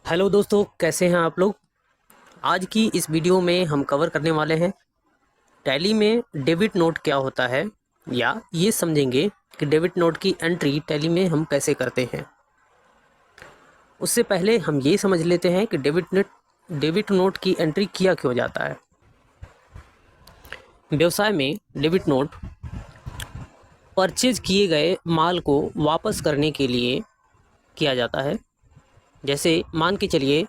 Hello दोस्तों, कैसे हैं आप लोग। आज की इस वीडियो में हम कवर करने वाले हैं टैली में डेबिट नोट क्या होता है, या ये समझेंगे कि डेबिट नोट की एंट्री टैली में हम कैसे करते हैं। उससे पहले हम ये समझ लेते हैं कि डेबिट नोट की एंट्री किया क्यों जाता है। व्यवसाय में डेबिट नोट परचेज किए गए माल को वापस करने के लिए किया जाता है। जैसे मान के चलिए,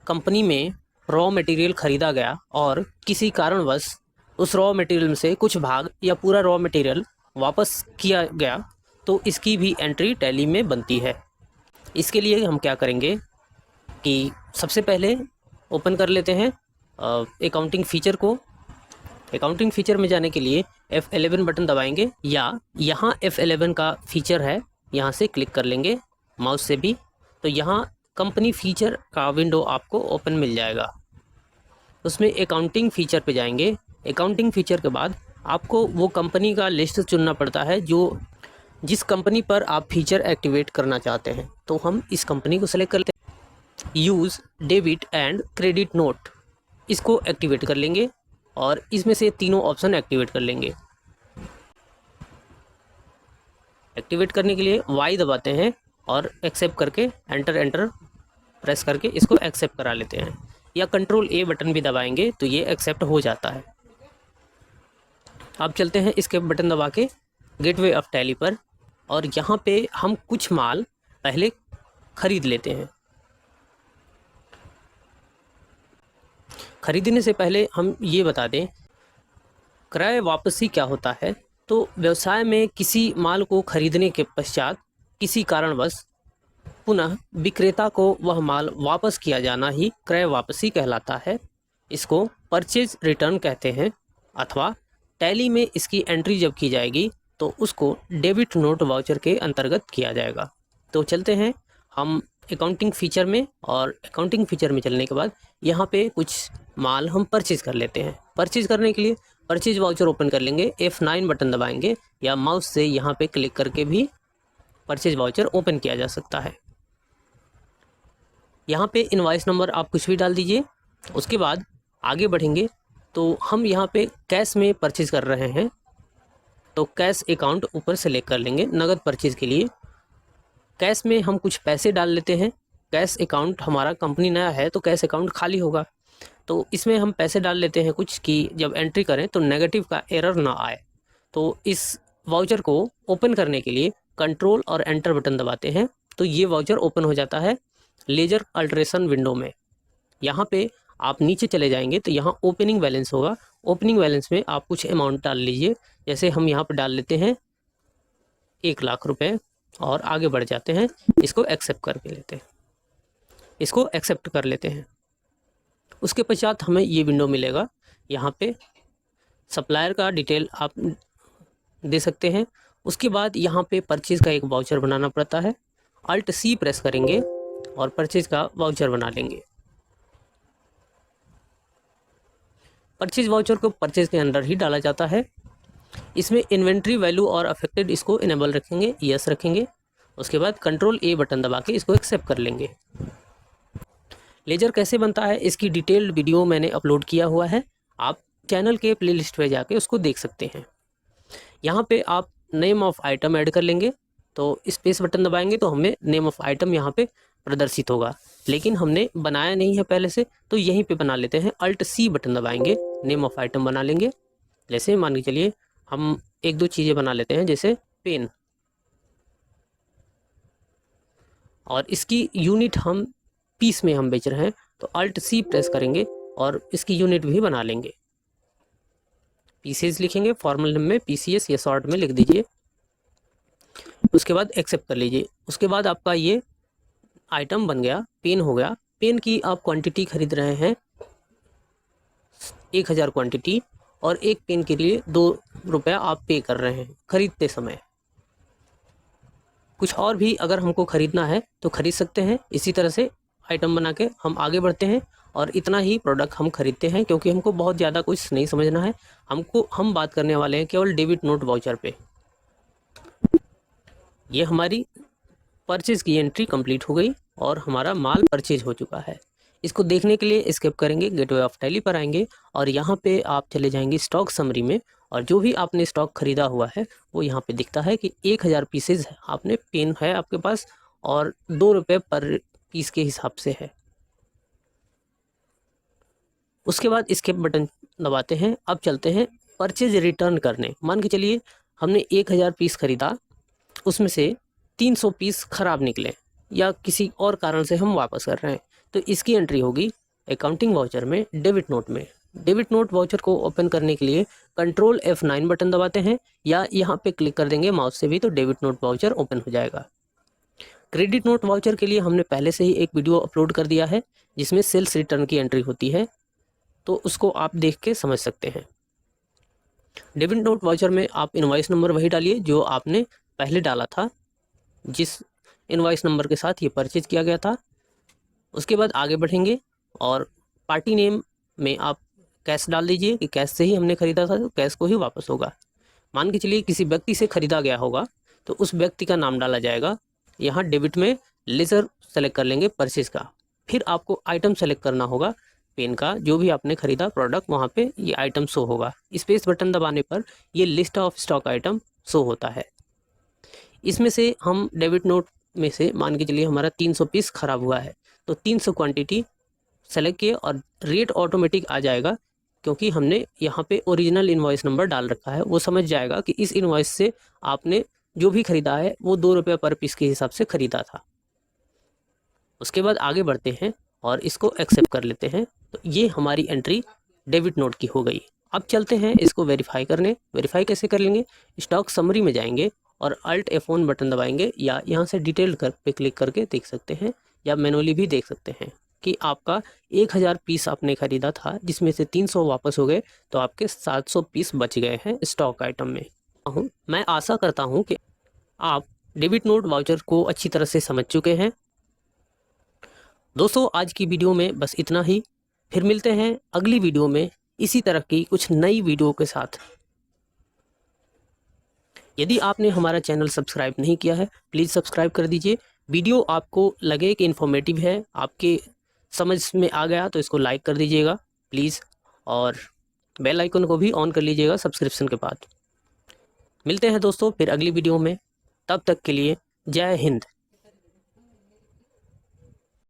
कंपनी में रॉ मटेरियल ख़रीदा गया और किसी कारणवश उस रॉ मटेरियल में से कुछ भाग या पूरा रॉ मटेरियल वापस किया गया, तो इसकी भी एंट्री टैली में बनती है। इसके लिए हम क्या करेंगे कि सबसे पहले ओपन कर लेते हैं अकाउंटिंग फ़ीचर को। अकाउंटिंग फ़ीचर में जाने के लिए F11 बटन दबाएंगे, या यहाँ F11 का फ़ीचर है, यहाँ से क्लिक कर लेंगे माउस से भी, तो यहाँ कंपनी फ़ीचर का विंडो आपको ओपन मिल जाएगा। उसमें अकाउंटिंग फ़ीचर पे जाएंगे। अकाउंटिंग फ़ीचर के बाद आपको वो कंपनी का लिस्ट चुनना पड़ता है जो जिस कंपनी पर आप फ़ीचर एक्टिवेट करना चाहते हैं। तो हम इस कंपनी को सेलेक्ट करते हैं, use debit and credit note, इसको एक्टिवेट कर लेंगे और इसमें से तीनों ऑप्शन एक्टिवेट कर लेंगे। एक्टिवेट करने के लिए वाई दबाते हैं और एक्सेप्ट करके एंटर प्रेस करके इसको एक्सेप्ट करा लेते हैं, या कंट्रोल ए बटन भी दबाएंगे तो ये एक्सेप्ट हो जाता है। अब चलते हैं इसके बटन दबा के गेटवे ऑफ टैली पर, और यहाँ पे हम कुछ माल पहले खरीद लेते हैं। खरीदने से पहले हम ये बता दें, क्रय वापसी क्या होता है। तो व्यवसाय में किसी माल को खरीदने के पश्चात किसी कारणवश पुनः विक्रेता को वह माल वापस किया जाना ही क्रय वापसी कहलाता है। इसको परचेज रिटर्न कहते हैं, अथवा टैली में इसकी एंट्री जब की जाएगी तो उसको डेबिट नोट वाउचर के अंतर्गत किया जाएगा। तो चलते हैं हम अकाउंटिंग फ़ीचर में, और अकाउंटिंग फ़ीचर में चलने के बाद यहाँ पे कुछ माल हम परचेज़ कर लेते हैं। परचेज़ करने के लिए परचेज वाउचर ओपन कर लेंगे, F9 बटन दबाएंगे, या माउस से यहाँ पे क्लिक करके भी परचेज वाउचर ओपन किया जा सकता है। यहाँ पे इनवॉइस नंबर आप कुछ भी डाल दीजिए। उसके बाद आगे बढ़ेंगे तो हम यहाँ पे कैश में परचेज कर रहे हैं, तो कैश अकाउंट ऊपर सेलेक्ट कर लेंगे। नगद परचेज के लिए कैश में हम कुछ पैसे डाल लेते हैं। कैश अकाउंट हमारा कंपनी नया है तो कैश अकाउंट खाली होगा, तो इसमें हम पैसे डाल लेते हैं कुछ, कि जब एंट्री करें तो नेगेटिव का एरर ना आए। तो इस वाउचर को ओपन करने के लिए कंट्रोल और एंटर बटन दबाते हैं, तो ये वाउचर ओपन हो जाता है लेजर अल्ट्रेशन विंडो में। यहाँ पे आप नीचे चले जाएंगे तो यहाँ ओपनिंग बैलेंस होगा। ओपनिंग बैलेंस में आप कुछ अमाउंट डाल लीजिए, जैसे हम यहाँ पर डाल लेते हैं 1 लाख रुपए, और आगे बढ़ जाते हैं। इसको एक्सेप्ट करके लेते हैं, इसको एक्सेप्ट कर लेते हैं। उसके पश्चात हमें ये विंडो मिलेगा। यहाँ पे सप्लायर का डिटेल आप दे सकते हैं। उसके बाद यहाँ पे परचेज़ का एक वाउचर बनाना पड़ता है। अल्ट सी प्रेस करेंगे और परचेज़ का वाउचर बना लेंगे। परचेज वाउचर को परचेज के अंदर ही डाला जाता है। इसमें इन्वेंट्री वैल्यू और अफेक्टेड इसको इनेबल रखेंगे, यस रखेंगे। उसके बाद कंट्रोल ए बटन दबा के इसको एक्सेप्ट कर लेंगे। लेजर कैसे बनता है इसकी डिटेल्ड वीडियो मैंने अपलोड किया हुआ है, आप चैनल के प्लेलिस्ट पे जाके उसको देख सकते हैं। यहाँ पे आप नेम ऑफ आइटम ऐड कर लेंगे, तो स्पेस बटन दबाएंगे तो हमें नेम ऑफ आइटम यहाँ पे प्रदर्शित होगा, लेकिन हमने बनाया नहीं है पहले से, तो यहीं पे बना लेते हैं। अल्ट सी बटन दबाएंगे, नेम ऑफ आइटम बना लेंगे। जैसे मान के चलिए हम 1-2 चीज़ें बना लेते हैं, जैसे पेन, और इसकी यूनिट हम पीस में हम बेच रहे हैं, तो अल्ट सी प्रेस करेंगे और इसकी यूनिट भी बना लेंगे। पीसीएस लिखेंगे, फॉर्मल नेम में पीसीएस या शॉर्ट में लिख दीजिए। उसके बाद एक्सेप्ट कर लीजिए। उसके बाद आपका ये आइटम बन गया, पेन हो गया। पेन की आप क्वांटिटी खरीद रहे हैं 1000 क्वांटिटी, और एक पेन के लिए 2 रुपया आप पे कर रहे हैं खरीदते समय। कुछ और भी अगर हमको खरीदना है तो खरीद सकते हैं। इसी तरह से आइटम बना के हम आगे बढ़ते हैं, और इतना ही प्रोडक्ट हम खरीदते हैं, क्योंकि हमको बहुत ज़्यादा कुछ नहीं समझना है। हम बात करने वाले हैं केवल डेबिट नोट वाउचर पे। ये हमारी परचेज़ की एंट्री कंप्लीट हो गई और हमारा माल परचेज हो चुका है। इसको देखने के लिए स्किप करेंगे, गेटवे ऑफ टैली पर आएंगे और यहाँ पे आप चले जाएंगे स्टॉक समरी में और जो भी आपने स्टॉक खरीदा हुआ है वो यहाँ पे दिखता है कि 1000 पीसेज आपने पेन है आपके पास और 2 रुपये पर पीस के हिसाब से है। उसके बाद स्किप बटन दबाते हैं। अब चलते हैं परचेज रिटर्न करने। मान के चलिए हमने 1000 पीस खरीदा, उसमें से 300 पीस ख़राब निकले या किसी और कारण से हम वापस कर रहे हैं, तो इसकी एंट्री होगी अकाउंटिंग वाउचर में डेबिट नोट में। डेबिट नोट वाउचर को ओपन करने के लिए कंट्रोल F9 बटन दबाते हैं या यहाँ पे क्लिक कर देंगे माउस से भी तो डेबिट नोट वाउचर ओपन हो जाएगा। क्रेडिट नोट वाउचर के लिए हमने पहले से ही एक वीडियो अपलोड कर दिया है जिसमें सेल्स रिटर्न की एंट्री होती है, तो उसको आप देख के समझ सकते हैं। डेबिट नोट वाउचर में आप इनवॉइस नंबर वही डालिए जो आपने पहले डाला था, जिस इनवॉइस नंबर के साथ ये परचेज किया गया था। उसके बाद आगे बढ़ेंगे और पार्टी नेम में आप कैश डाल दीजिए कि कैश से ही हमने ख़रीदा था तो कैश को ही वापस होगा। मान के चलिए किसी व्यक्ति से ख़रीदा गया होगा तो उस व्यक्ति का नाम डाला जाएगा। यहाँ डेबिट में लेज़र सेलेक्ट कर लेंगे परचेज का, फिर आपको आइटम सेलेक्ट करना होगा पेन का, जो भी आपने ख़रीदा प्रोडक्ट वहाँ पे ये आइटम शो होगा। स्पेस बटन दबाने पर ये list of stock item show होता है। इसमें से हम डेबिट नोट में से मान के चलिए हमारा 300 पीस ख़राब हुआ है तो 300 क्वांटिटी सेलेक्ट किए और रेट ऑटोमेटिक आ जाएगा क्योंकि हमने यहाँ पे ओरिजिनल इनवॉइस नंबर डाल रखा है। वो समझ जाएगा कि इस इनवॉइस से आपने जो भी ख़रीदा है वो 2 रुपये पर पीस के हिसाब से ख़रीदा था। उसके बाद आगे बढ़ते हैं और इसको एक्सेप्ट कर लेते हैं। तो ये हमारी एंट्री डेबिट नोट की हो गई। अब चलते हैं इसको वेरीफाई करने। वेरीफाई कैसे कर लेंगे, स्टॉक समरी में जाएंगे और Alt F1 बटन दबाएंगे या यहाँ से डिटेल कर पे क्लिक करके देख सकते हैं या मैनुअली भी देख सकते हैं कि आपका 1000 पीस आपने ख़रीदा था जिसमें से 300 वापस हो गए तो आपके 700 पीस बच गए हैं स्टॉक आइटम में। मैं आशा करता हूँ कि आप डेबिट नोट वाउचर को अच्छी तरह से समझ चुके हैं। दोस्तों आज की वीडियो में बस इतना ही, फिर मिलते हैं अगली वीडियो में इसी तरह की कुछ नई वीडियो के साथ। यदि आपने हमारा चैनल सब्सक्राइब नहीं किया है प्लीज़ सब्सक्राइब कर दीजिए। वीडियो आपको लगे कि इन्फॉर्मेटिव है, आपके समझ में आ गया तो इसको लाइक कर दीजिएगा प्लीज़ और बेल आइकन को भी ऑन कर लीजिएगा सब्सक्रिप्शन के बाद। मिलते हैं दोस्तों फिर अगली वीडियो में, तब तक के लिए जय हिंद।